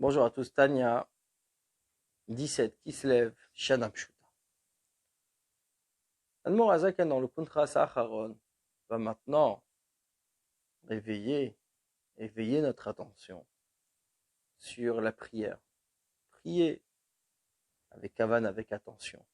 Bonjour à tous, Tania 17, Kislev, Shana Pshuta. Admor Azaken dans le Kuntras Acharon va maintenant éveiller notre attention sur la prière. Prier avec kavan, avec attention.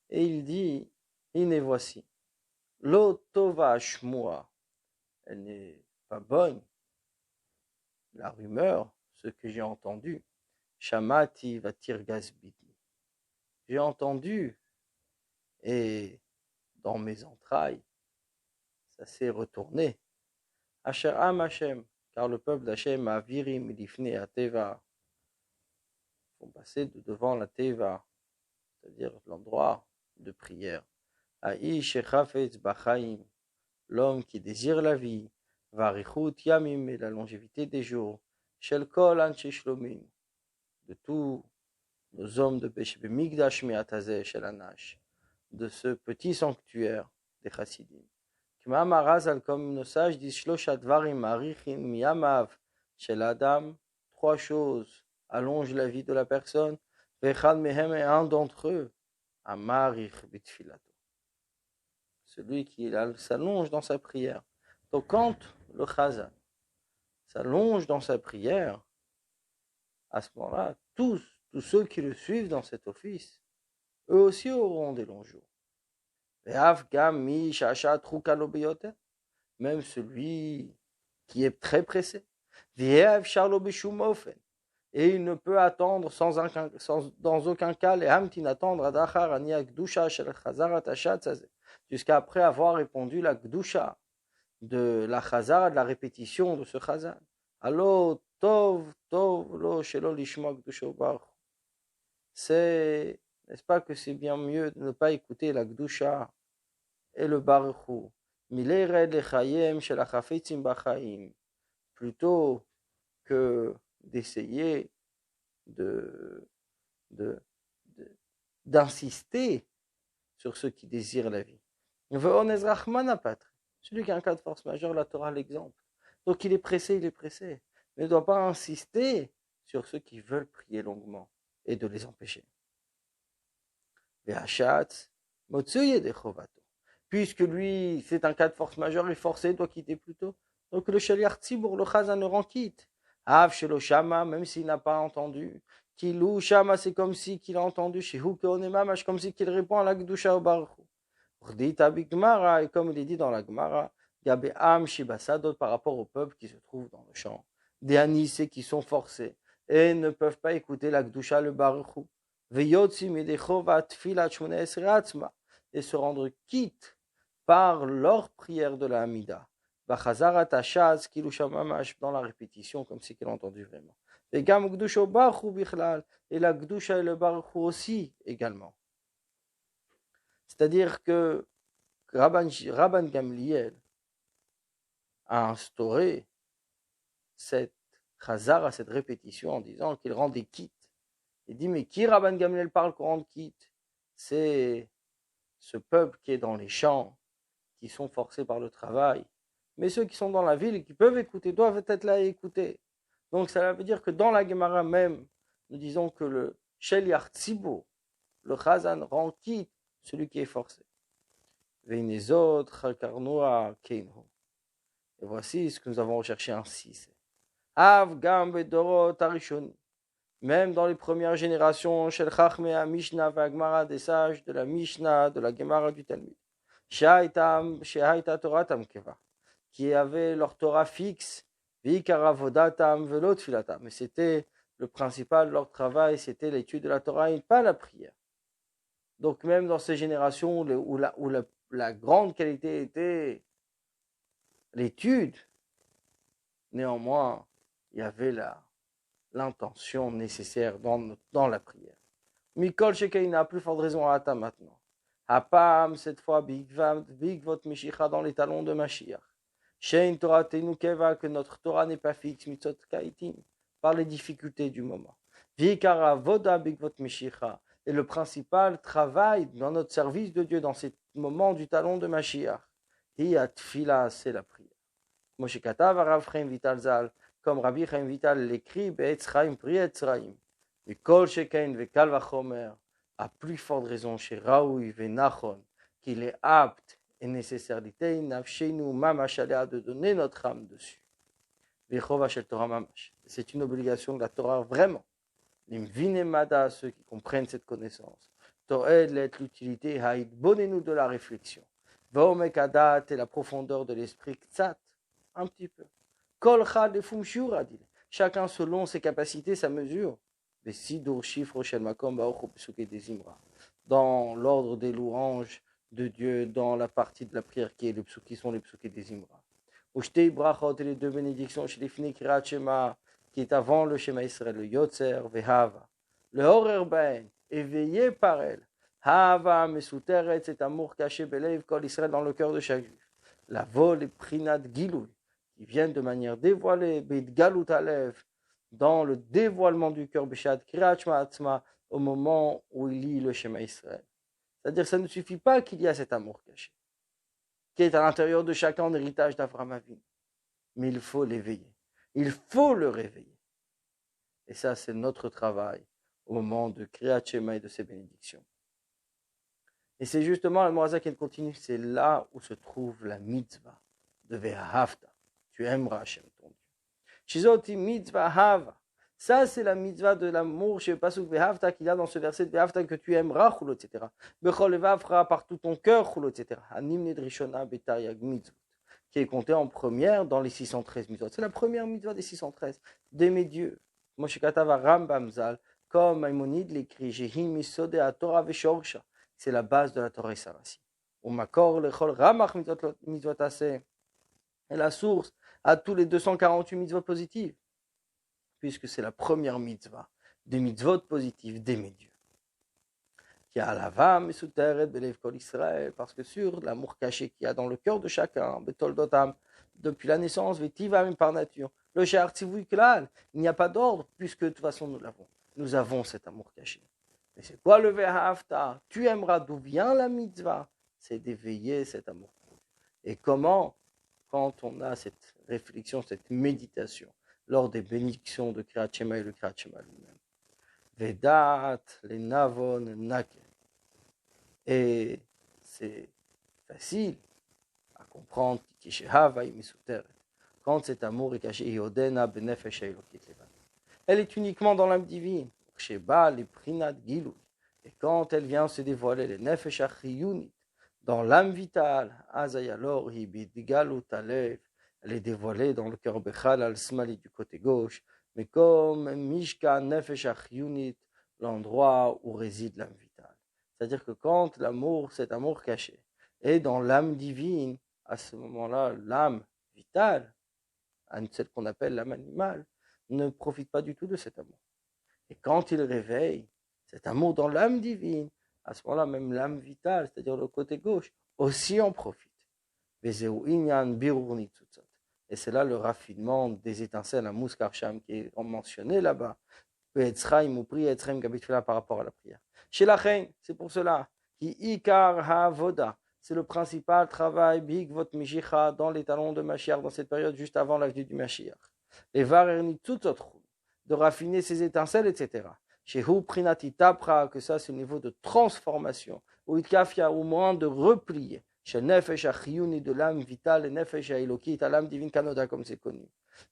Et il dit, Ine voici, Lo tova shmua, elle n'est pas bonne, la rumeur, ce que j'ai entendu, Shamati vatir gazbidi. J'ai entendu, et dans mes entrailles, ça s'est retourné. Asher am Hashem, car le peuple d'Hashem a virim lifnei à Teva, font passer devant la Teva, c'est-à-dire l'endroit de prière. Aish echafetz bachaim, l'homme qui désire la vie, varichut yamim, et la longévité des jours, shel kol anshe shlomim, de tous nos hommes de Bemigdash me'atazeh shel anash, de ce petit sanctuaire des chassidim. K'ma'amar Razal, comme nos sages disent, Shlosha dvarim marichin miyamav shel adam, trois choses allongent la vie de la personne, vechad mehem est un d'entre eux, amarich bitfilato, celui qui s'allonge dans sa prière. Donc quand le chazan s'allonge dans sa prière, à ce moment-là, tous ceux qui le suivent dans cet office, eux aussi auront des longs jours. Même celui qui est très pressé. Et il ne peut attendre dans aucun cas jusqu'à après avoir répondu la gdusha de la chazara, de la répétition de ce chazan. Allo tov lo shelo lishma gdusha baruch. N'est-ce pas que c'est bien mieux de ne pas écouter la gdusha et le baruch plutôt que d'essayer d'insister sur ceux qui désirent la vie. Celui qui a un cas de force majeure, la Torah l'exemple. Donc il est pressé, mais il ne doit pas insister sur ceux qui veulent prier longuement et de les empêcher. Puisque lui, c'est un cas de force majeure, il est forcé, doit quitter plus tôt. Donc le shaliach tzibour, le chazan ne rend quitte. Av shelo shama, même s'il n'a pas entendu. Kilou shama, c'est comme si qu'il a entendu. Shehu keonemamash, comme si qu'il répond à la gdusha au baruch. Urdita bigmara, et comme il est dit dans la Gemara, Gabe am shibasadot, par rapport au peuple qui se trouve dans le champ. Des anissés qui sont forcés et ne peuvent pas écouter la gdusha, le baruch. Veyotzi medechova tfilat shmona esre atzma, et se rendre quitte par leur prière de la Hamida. Bachazarat hashaz kilushamamash, dans la répétition, comme si qu'il a entendu vraiment. Et gam gdusha baruch bichlal, et la gdusha et le baruch aussi également. C'est-à-dire que Rabban Gamliel a instauré cette chazara, cette répétition, en disant qu'il rendait quitte. Il dit, mais qui Rabban Gamliel parle qu'on rende quitte? C'est ce peuple qui est dans les champs, qui sont forcés par le travail. Mais ceux qui sont dans la ville et qui peuvent écouter, doivent être là et écouter. Donc ça veut dire que dans la Gemara même, nous disons que le Sheliach Tzibour, le chazan rend quitte celui qui est forcé. Et voici ce que nous avons recherché ainsi. Même dans les premières générations, Shel Chachmei Mishnah Vagmara, des sages de la Mishnah, de la Gemara du Talmud, Shehaita Toratam Keva, qui avaient leur Torah fixe, Vikaravodatam Velot Filatam, mais c'était le principal de leur travail, c'était l'étude de la Torah et pas la prière. Donc même dans ces générations où la grande qualité était l'étude, néanmoins, il y avait l'intention nécessaire dans la prière. Mikol Shekai n'a plus forte raison à Ata maintenant. Hapam, cette fois, Bigvot Mishicha, dans les talons de Mashiach. Shein Torah Tenu Keva, que notre Torah n'est pas fixe, Mitzot Kaitim, par les difficultés du moment. Vikara Voda Bigvot Mishicha, et le principal travail dans notre service de Dieu, dans ces moments du talon de Mashiach, Hiya Tfila, c'est la prière. Moshe Katav Arav Chaim Vital Zal, comme Rabbi Chaim Vital l'écrit, Be'etz Chaim pri Etz Chaim, V'kol sheken v'kal vachomer, à plus forte raison chez Raoui V'nachon, qu'il est apte et nécessaire d'ité, nafshenu mamash alea de donner notre âme dessus. V'chova shel Torah mamash. C'est une obligation de la Torah vraiment. L'imvinemada, ceux qui comprennent cette connaissance. To'ed l'être l'utilité, haïd bonne-nous de la réflexion. V'omekadat et la profondeur de l'esprit, ktsat, un petit peu. Kol chad et fum shura, dit. Chacun selon ses capacités, sa mesure. V'sidur shifro shel makom ba'ochu pesuke des imra. Dans l'ordre des louanges de Dieu, dans la partie de la prière qui sont les psuké des imra. U'shtei brachot et les deux bénédictions chez les fini kirat shema, qui est avant le Shema Israël, le Yotzer Vehava, le Horer Ben, éveillé par elle, Hava Mesuteret, cet amour caché Belev Kol Israël dans le cœur de chaque juif. La vol et Prinat Gilouy, qui viennent de manière dévoilée, Beit Galut Alev, dans le dévoilement du cœur, Beshat Kirat Shema Atzma, au moment où il lit le Shema Israël. C'est-à-dire que ça ne suffit pas qu'il y a cet amour caché, qui est à l'intérieur de chacun en héritage d'Avraham Avinu, mais il faut l'éveiller. Il faut le réveiller. Et ça, c'est notre travail au moment de Kriyat Shema et de ses bénédictions. Et c'est justement, le Morazak qui continue, c'est là où se trouve la mitzvah de Ve'ahavta. Tu aimeras Hashem, ton Dieu. Shizoti mitzvah hava. Ça, c'est la mitzvah de l'amour chez Pasuk Ve'ahavta qu'il y a dans ce verset de Ve'ahavta que tu aimeras, chulo, etc. Bechol levavcha, par tout ton cœur, chulo, etc. Hanim nedrishona betariag mitzvot, qui est compté en première dans les 613 mitzvot. C'est la première mitzvah des 613, d'aimer Dieu. Moshe Katav Rambam Zal, comme Maïmonide l'écrit, Jehim Misode à Torah Veshorsha, c'est la base de la Torah et sa racine. Ou Makor Lechol Ramach mitzvot Aseh, est la source à tous les 248 mitzvot positives, puisque c'est la première mitzvah des mitzvot positives d'aimer Dieu. Qui a l'ava mesuteret belev kol Israël, parce que sur l'amour caché qu'il y a dans le cœur de chacun, betol dotam, depuis la naissance, vetiva par nature, le shar tzivui klal, il n'y a pas d'ordre, puisque de toute façon nous l'avons. Nous avons cet amour caché. Mais c'est quoi le ve'ahavta? Tu aimeras, d'où vient la mitzvah? C'est d'éveiller cet amour. Et comment? Quand on a cette réflexion, cette méditation, lors des bénédictions de Kriyat Shema et le Kriyat Shema lui-même. Vedat, les navon, naken. Et c'est facile à comprendre quand cet amour est caché, elle est uniquement dans l'âme divine. Et quand elle vient se dévoiler, les nefesh achiyunit, dans l'âme vitale, azayalor elle est dévoilée dans le cœur bechal al-smali du côté gauche, mais comme mishka nefesh achiyunit, l'endroit où réside l'âme vitale. C'est-à-dire que quand l'amour, cet amour caché, est dans l'âme divine, à ce moment-là, l'âme vitale, celle qu'on appelle l'âme animale, ne profite pas du tout de cet amour. Et quand il réveille cet amour dans l'âme divine, à ce moment-là, même l'âme vitale, c'est-à-dire le côté gauche, aussi en profite. Et c'est là le raffinement des étincelles à Mouskarcham qui est mentionné là-bas. Par rapport à la prière. Chez la reine, c'est pour cela, c'est le principal travail, dans les talons de Mashiach, dans cette période juste avant la venue du Mashiach. Les varerni tout autre, de raffiner ses étincelles, etc. Chez Hu Prinati Tapra, que ça c'est le niveau de transformation, ou Itkafia, au moins de replier. Chez Nefesh Achiyuni, de l'âme vitale, et Nefesh Ailokit, à l'âme divine Kanoda, comme c'est connu.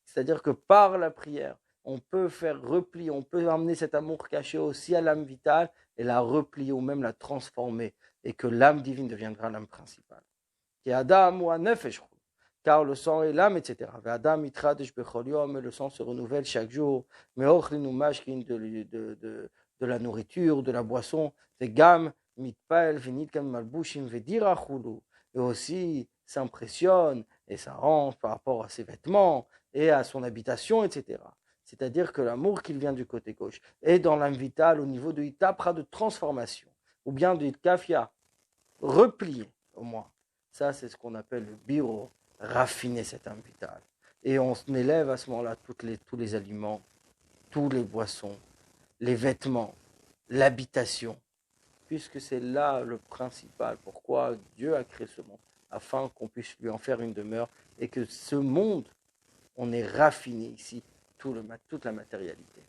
C'est-à-dire que par la prière, on peut faire replier, on peut amener cet amour caché aussi à l'âme vitale et la replier ou même la transformer et que l'âme divine deviendra l'âme principale. Qui Adam ou Nefesh, car le sang est l'âme, etc. Adam itradesh bechol yom, le sang se renouvelle chaque jour. Mais ochlinu mashkin de la nourriture, de la boisson, c'est gam mitpael venitkam malbushim vedirachulu, et aussi s'impressionne et s'arrange par rapport à ses vêtements et à son habitation, etc. C'est-à-dire que l'amour qui vient du côté gauche est dans l'âme vitale au niveau de itapra de transformation, ou bien de itkafia, replié au moins. Ça, c'est ce qu'on appelle le biro, raffiner cette âme vitale. Et on élève à ce moment-là tous les aliments, tous les boissons, les vêtements, l'habitation, puisque c'est là le principal. Pourquoi Dieu a créé ce monde, afin qu'on puisse lui en faire une demeure et que ce monde on est raffiné ici, toute la matérialité.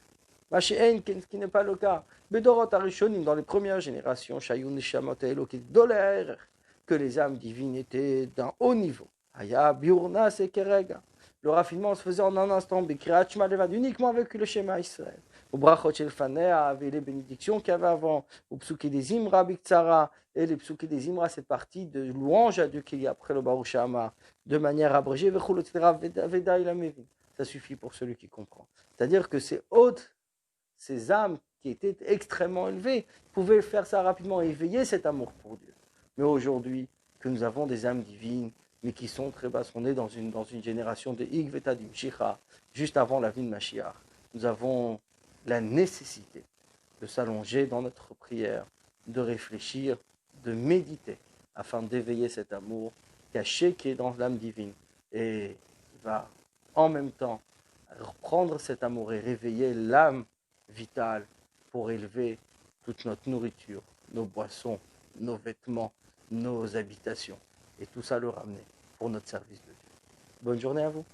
Ce qui n'est pas le cas. Bedorot Arishonim, dans les premières générations, Shayun Neshamot Elokit Doler, que les âmes divines étaient d'un haut niveau. Aya Biurna Sekerega. Le raffinement se faisait en un instant, Bekriat Shema Levad, uniquement avec le Shema Israël. Au Brachot Shel Fanea, avec les bénédictions qu'il y avait avant, au Psuki des Imra Biktsara, et les Psuki des Imra, c'est partie de louange à Dieu qu'il y a après le Baruch Shama, de manière abrégée, Vechul etc. Veda il Amevin. Ça suffit pour celui qui comprend. C'est-à-dire que ces hautes, ces âmes qui étaient extrêmement élevées, pouvaient faire ça rapidement, éveiller cet amour pour Dieu. Mais aujourd'hui, que nous avons des âmes divines, mais qui sont très basses, on est dans une génération de Igveta Dimshicha, juste avant la vie de Mashiach. Nous avons la nécessité de s'allonger dans notre prière, de réfléchir, de méditer, afin d'éveiller cet amour caché qui est dans l'âme divine, et va en même temps reprendre cet amour et réveiller l'âme vitale pour élever toute notre nourriture, nos boissons, nos vêtements, nos habitations, et tout ça le ramener pour notre service de Dieu. Bonne journée à vous.